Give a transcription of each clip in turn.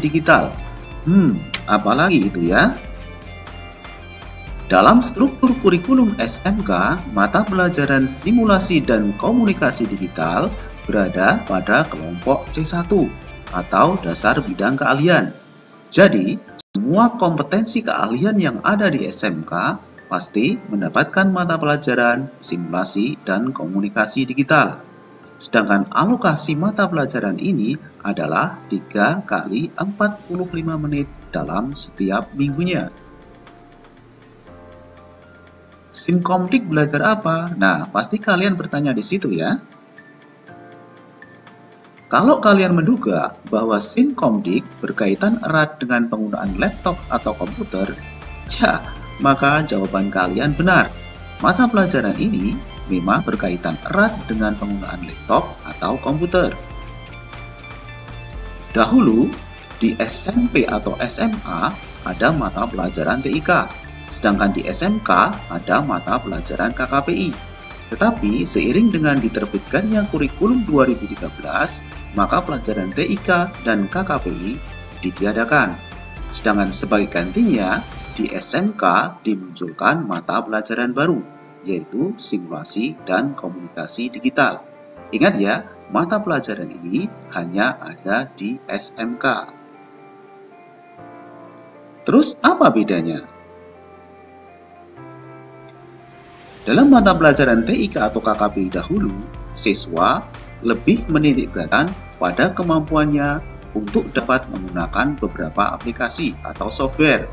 digital. Apalagi itu ya? Dalam struktur kurikulum SMK, mata pelajaran simulasi dan komunikasi digital berada pada kelompok C1 atau dasar bidang keahlian. Jadi, semua kompetensi keahlian yang ada di SMK pasti mendapatkan mata pelajaran simulasi dan komunikasi digital. Sedangkan alokasi mata pelajaran ini adalah 3 kali 45 menit dalam setiap minggunya. Simkomdik belajar apa? Nah, pasti kalian bertanya di situ ya. Kalau kalian menduga bahwa Simkomdik berkaitan erat dengan penggunaan laptop atau komputer, ya, maka jawaban kalian benar. Mata pelajaran ini memang berkaitan erat dengan penggunaan laptop atau komputer. Dahulu, di SMP atau SMA ada mata pelajaran TIK. Sedangkan di SMK ada mata pelajaran KKPI. Tetapi seiring dengan diterbitkannya kurikulum 2013, maka pelajaran TIK dan KKPI ditiadakan. Sedangkan sebagai gantinya, di SMK dimunculkan mata pelajaran baru, yaitu simulasi dan komunikasi digital. Ingat ya, mata pelajaran ini hanya ada di SMK. Terus apa bedanya? Dalam mata pelajaran TIK atau KKPI dahulu, siswa lebih menitikberatkan pada kemampuannya untuk dapat menggunakan beberapa aplikasi atau software.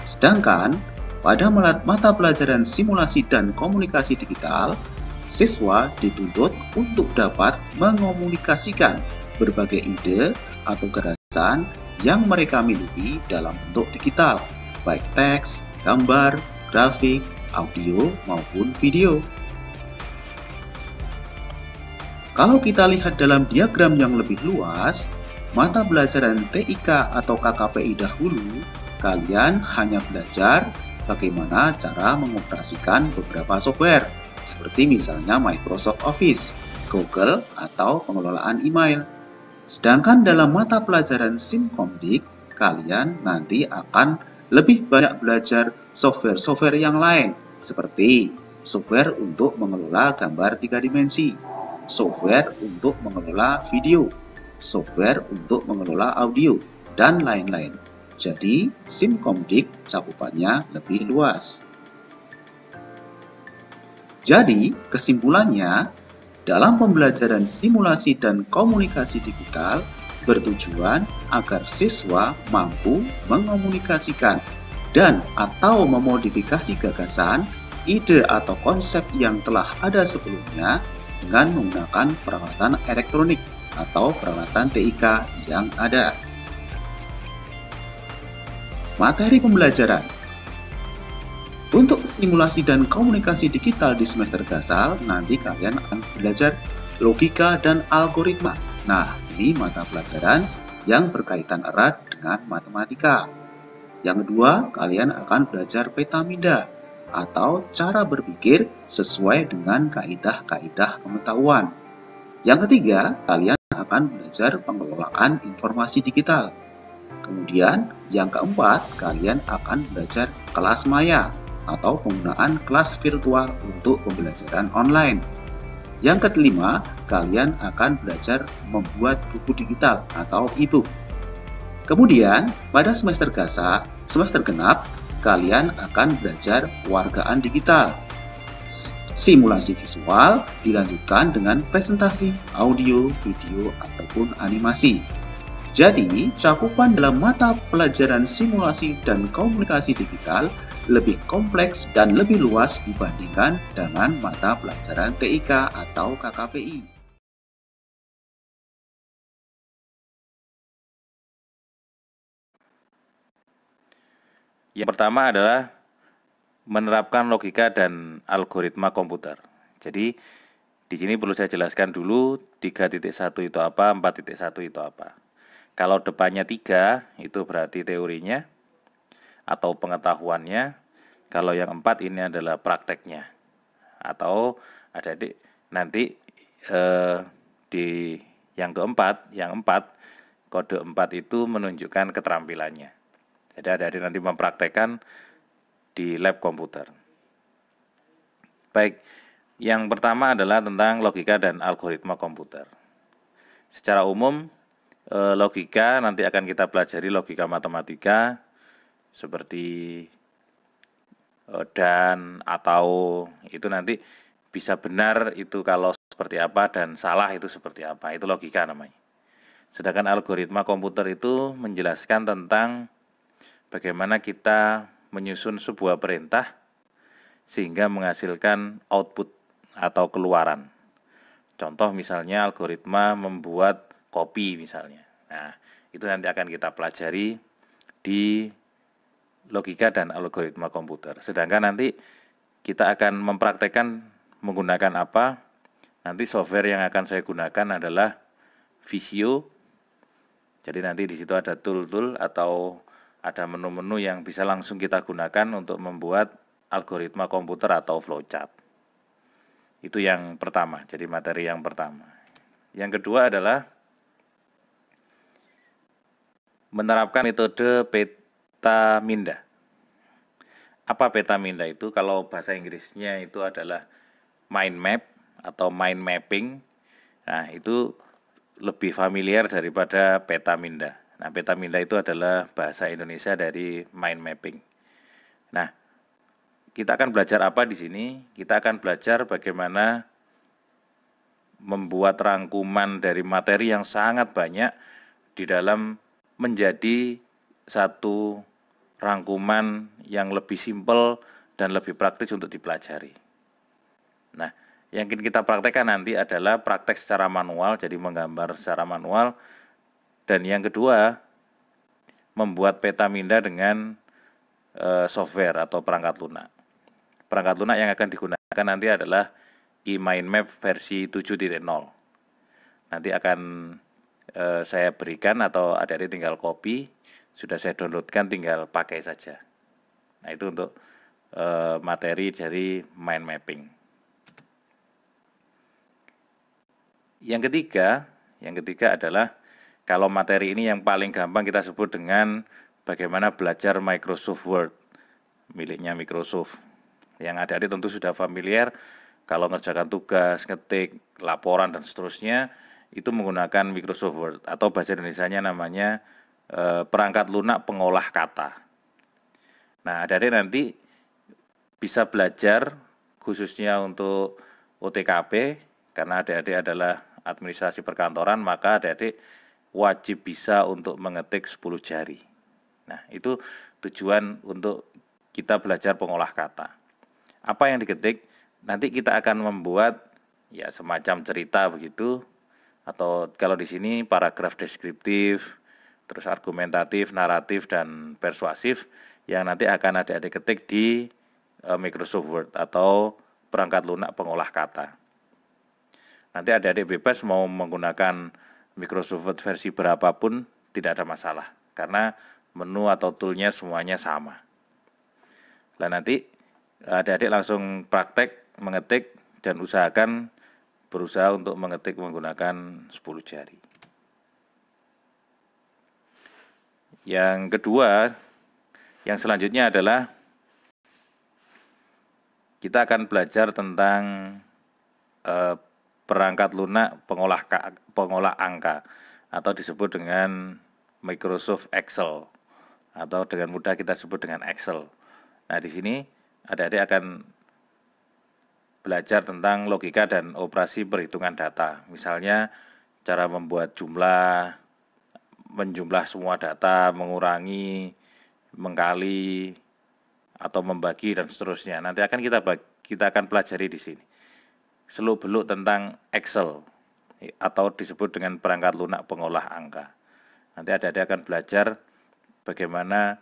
Sedangkan pada mata pelajaran simulasi dan komunikasi digital, siswa dituntut untuk dapat mengomunikasikan berbagai ide atau gagasan yang mereka miliki dalam bentuk digital, baik teks, gambar, grafik, audio maupun video. Kalau kita lihat dalam diagram yang lebih luas, mata pelajaran TIK atau KKPI dahulu, kalian hanya belajar bagaimana cara mengoperasikan beberapa software, seperti misalnya Microsoft Office, Google, atau pengelolaan email. Sedangkan dalam mata pelajaran Simkomdik, kalian nanti akan lebih banyak belajar software-software yang lain, seperti software untuk mengelola gambar 3 dimensi, software untuk mengelola video, software untuk mengelola audio, dan lain-lain. Jadi, Simkomdik cakupannya lebih luas. Jadi, kesimpulannya, dalam pembelajaran simulasi dan komunikasi digital, bertujuan agar siswa mampu mengomunikasikan dan atau memodifikasi gagasan, ide atau konsep yang telah ada sebelumnya dengan menggunakan peralatan elektronik atau peralatan TIK yang ada. Materi pembelajaran. Untuk simulasi dan komunikasi digital di semester dasar, nanti kalian akan belajar logika dan algoritma. Nah, ini mata pelajaran yang berkaitan erat dengan matematika. Yang kedua, kalian akan belajar petaminda atau cara berpikir sesuai dengan kaidah-kaidah pengetahuan. Yang ketiga, kalian akan belajar pengelolaan informasi digital. Kemudian, yang keempat, kalian akan belajar kelas maya atau penggunaan kelas virtual untuk pembelajaran online. Yang kelima, kalian akan belajar membuat buku digital atau e-book. Kemudian, pada semester genap, kalian akan belajar wargaan digital. Simulasi visual dilanjutkan dengan presentasi, audio, video, ataupun animasi. Jadi, cakupan dalam mata pelajaran simulasi dan komunikasi digital lebih kompleks dan lebih luas dibandingkan dengan mata pelajaran TIK atau KKPI. Yang pertama adalah menerapkan logika dan algoritma komputer. Jadi, di sini perlu saya jelaskan dulu 3.1 itu apa, 4.1 itu apa. Kalau depannya 3, itu berarti teorinya atau pengetahuannya. Kalau yang 4 ini adalah prakteknya. Atau adik-adik nanti di yang keempat, yang 4 kode 4 itu menunjukkan keterampilannya. Jadi adik-adik nanti mempraktekkan di lab komputer. Baik, yang pertama adalah tentang logika dan algoritma komputer. Secara umum, logika nanti akan kita pelajari logika matematika seperti dan, atau, itu nanti bisa benar itu kalau seperti apa dan salah itu seperti apa, itu logika namanya. Sedangkan algoritma komputer itu menjelaskan tentang bagaimana kita menyusun sebuah perintah sehingga menghasilkan output atau keluaran. Contoh misalnya algoritma membuat kopi misalnya. Nah, itu nanti akan kita pelajari di logika dan algoritma komputer. Sedangkan nanti kita akan mempraktekkan menggunakan apa? Nanti software yang akan saya gunakan adalah Visio. Jadi nanti di situ ada tool-tool atau ada menu-menu yang bisa langsung kita gunakan untuk membuat algoritma komputer atau flowchart. Itu yang pertama, jadi materi yang pertama. Yang kedua adalah menerapkan metode peta-minda. Apa peta-minda itu? Kalau bahasa Inggrisnya itu adalah mind map atau mind mapping. Nah, itu lebih familiar daripada peta-minda. Nah, peta-minda itu adalah bahasa Indonesia dari mind mapping. Nah, kita akan belajar apa di sini? Kita akan belajar bagaimana membuat rangkuman dari materi yang sangat banyak di dalam menjadi satu rangkuman yang lebih simpel dan lebih praktis untuk dipelajari. Nah, yang ingin kita praktekkan nanti adalah praktek secara manual, jadi menggambar secara manual. Dan yang kedua, membuat peta-minda dengan software atau perangkat lunak. Perangkat lunak yang akan digunakan nanti adalah eMindMap versi 7.0. Nanti akan saya berikan atau adik-adik tinggal copy, sudah saya downloadkan tinggal pakai saja. Nah, itu untuk materi dari mind mapping. Yang ketiga adalah kalau materi ini yang paling gampang kita sebut dengan bagaimana belajar Microsoft Word miliknya Microsoft. Yang adik-adik tentu sudah familiar kalau mengerjakan tugas, ngetik, laporan dan seterusnya itu menggunakan Microsoft Word atau bahasa Indonesianya namanya perangkat lunak pengolah kata. Nah, adik-adik nanti bisa belajar khususnya untuk OTKP karena adik-adik adalah administrasi perkantoran, maka adik-adik wajib bisa untuk mengetik 10 jari. Nah, itu tujuan untuk kita belajar pengolah kata. Apa yang diketik? Nanti kita akan membuat ya semacam cerita begitu, atau kalau di sini paragraf deskriptif, terus argumentatif, naratif, dan persuasif yang nanti akan adik-adik ketik di Microsoft Word atau perangkat lunak pengolah kata. Nanti adik-adik bebas mau menggunakan Microsoft Word versi berapapun tidak ada masalah karena menu atau toolnya semuanya sama. Nah, nanti adik-adik langsung praktek mengetik dan berusaha untuk mengetik menggunakan 10 jari. Yang kedua, yang selanjutnya adalah kita akan belajar tentang perangkat lunak pengolah angka atau disebut dengan Microsoft Excel atau dengan mudah kita sebut dengan Excel. Nah, di sini adik-adik akan belajar tentang logika dan operasi perhitungan data. Misalnya cara membuat jumlah, menjumlah semua data, mengurangi, mengkali, atau membagi dan seterusnya. Nanti akan kita akan pelajari di sini. Seluk-beluk tentang Excel atau disebut dengan perangkat lunak pengolah angka. Nanti adik-adik akan belajar bagaimana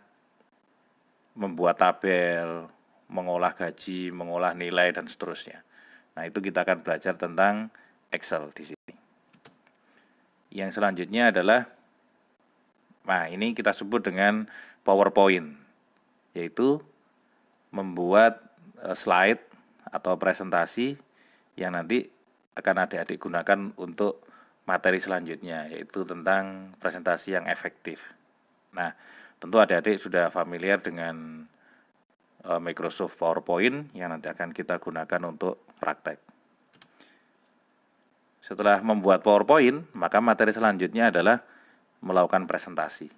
membuat tabel, mengolah gaji, mengolah nilai, dan seterusnya. Nah, itu kita akan belajar tentang Excel di sini. Yang selanjutnya adalah, nah ini kita sebut dengan PowerPoint, yaitu membuat slide atau presentasi yang nanti akan adik-adik gunakan untuk materi selanjutnya, yaitu tentang presentasi yang efektif. Nah, tentu adik-adik sudah familiar dengan Microsoft PowerPoint yang nanti akan kita gunakan untuk praktek. Setelah membuat PowerPoint, maka materi selanjutnya adalah melakukan presentasi.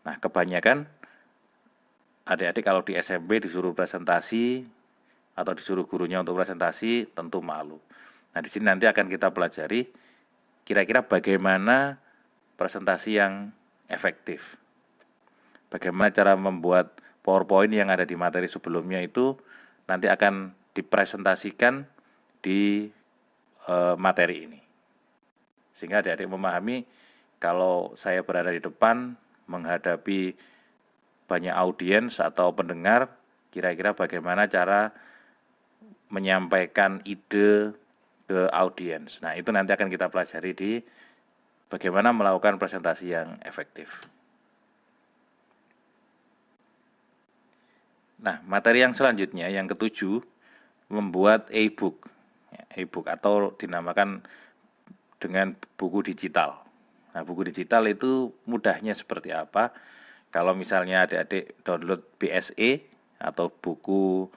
Nah, kebanyakan adik-adik kalau di SMP disuruh presentasi atau disuruh gurunya untuk presentasi, tentu malu. Nah, di sini nanti akan kita pelajari kira-kira bagaimana presentasi yang efektif. Bagaimana cara membuat PowerPoint yang ada di materi sebelumnya itu nanti akan dipresentasikan di materi ini. Sehingga adik-adik memahami kalau saya berada di depan menghadapi banyak audiens atau pendengar, kira-kira bagaimana cara menyampaikan ide ke audiens. Nah, itu nanti akan kita pelajari di bagaimana melakukan presentasi yang efektif. Nah, materi yang selanjutnya, yang ketujuh, membuat e-book. E-book atau dinamakan dengan buku digital. Nah, buku digital itu mudahnya seperti apa? Kalau misalnya adik-adik download BSE atau buku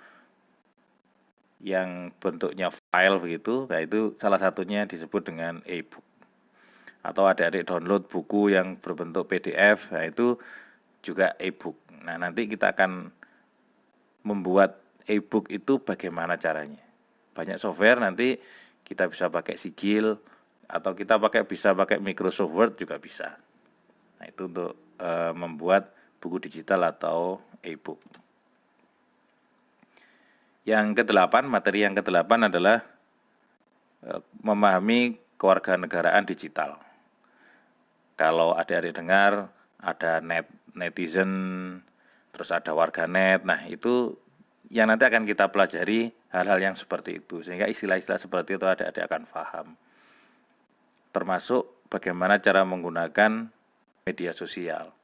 yang bentuknya file begitu, nah itu salah satunya disebut dengan e-book. Atau adik-adik download buku yang berbentuk PDF, nah itu juga e-book. Nah, nanti kita akan membuat e-book itu bagaimana caranya. Banyak software nanti kita bisa pakai Sigil atau kita bisa pakai Microsoft Word juga bisa. Nah, itu untuk membuat buku digital atau e-book. Yang ke-8, materi yang ke-8 adalah memahami kewarganegaraan digital. Kalau adik-adik dengar ada netizen, terus ada warganet, nah itu yang nanti akan kita pelajari hal-hal yang seperti itu, sehingga istilah-istilah seperti itu adik-adik akan paham. Termasuk bagaimana cara menggunakan media sosial,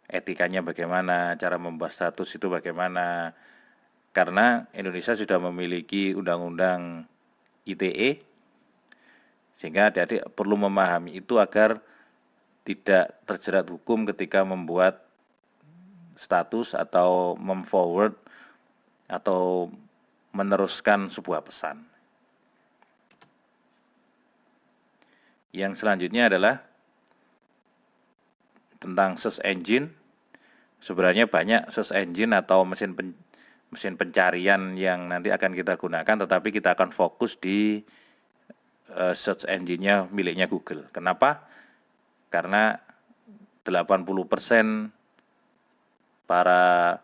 etikanya bagaimana, cara membuat status itu bagaimana, karena Indonesia sudah memiliki undang-undang ITE, sehingga adik-adik perlu memahami itu agar tidak terjerat hukum ketika membuat status atau memforward atau meneruskan sebuah pesan. Yang selanjutnya adalah tentang search engine. Sebenarnya banyak search engine atau mesin pencarian yang nanti akan kita gunakan, tetapi kita akan fokus di search engine-nya miliknya Google. Kenapa? Karena 80% para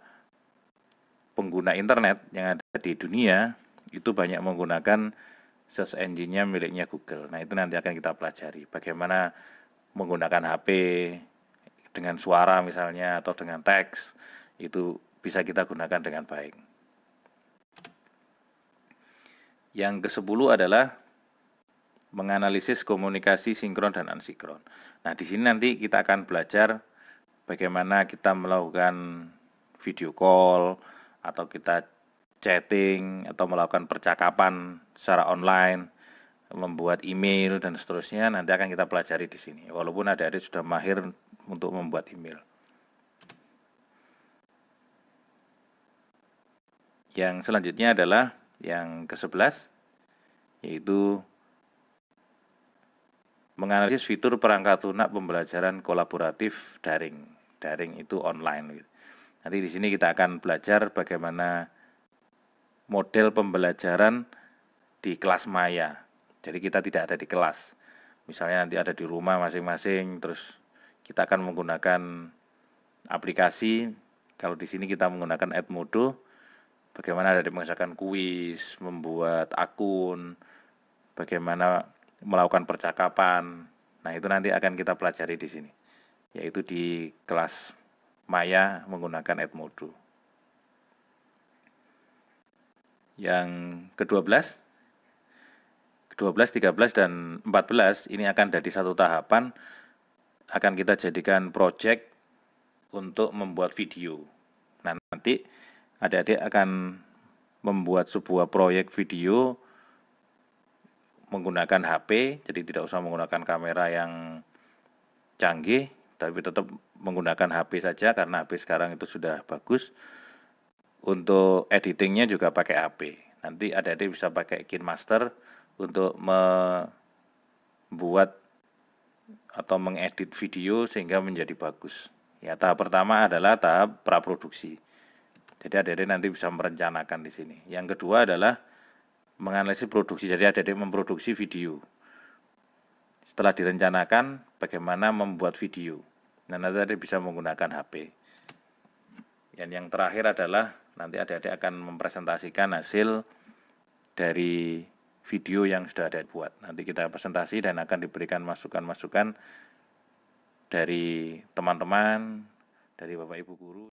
pengguna internet yang ada di dunia itu banyak menggunakan search engine-nya miliknya Google. Nah, itu nanti akan kita pelajari bagaimana menggunakan HP dengan suara misalnya atau dengan teks, itu bisa kita gunakan dengan baik. Yang ke-10 adalah menganalisis komunikasi sinkron dan asinkron. Nah, di sini nanti kita akan belajar bagaimana kita melakukan video call atau kita chatting atau melakukan percakapan secara online, membuat email dan seterusnya, nanti akan kita pelajari di sini. Walaupun adik-adik sudah mahir untuk membuat email. Yang selanjutnya adalah yang ke-11, yaitu menganalisis fitur perangkat lunak pembelajaran kolaboratif daring. Daring itu online. Nanti di sini kita akan belajar bagaimana model pembelajaran di kelas maya. Jadi kita tidak ada di kelas. Misalnya nanti ada di rumah masing-masing, terus kita akan menggunakan aplikasi. Kalau di sini kita menggunakan Edmodo, bagaimana ada mengerjakan kuis, membuat akun, bagaimana melakukan percakapan. Nah, itu nanti akan kita pelajari di sini, yaitu di kelas maya menggunakan Edmodo. Yang ke-12, 13, dan 14 ini akan jadi satu tahapan, akan kita jadikan project untuk membuat video. Nah, nanti adik-adik akan membuat sebuah proyek video menggunakan HP, jadi tidak usah menggunakan kamera yang canggih, tapi tetap menggunakan HP saja karena HP sekarang itu sudah bagus. Untuk editingnya juga pakai HP. Nanti adik-adik bisa pakai KineMaster untuk membuat atau mengedit video sehingga menjadi bagus. Ya, tahap pertama adalah tahap praproduksi. Jadi adik-adik nanti bisa merencanakan di sini. Yang kedua adalah menganalisis produksi. Jadi adik-adik memproduksi video. Setelah direncanakan bagaimana membuat video. Nah, nanti adik bisa menggunakan HP. Dan yang terakhir adalah nanti adik-adik akan mempresentasikan hasil dari video yang sudah ada buat. Nanti kita presentasi dan akan diberikan masukan-masukan dari teman-teman, dari Bapak Ibu guru.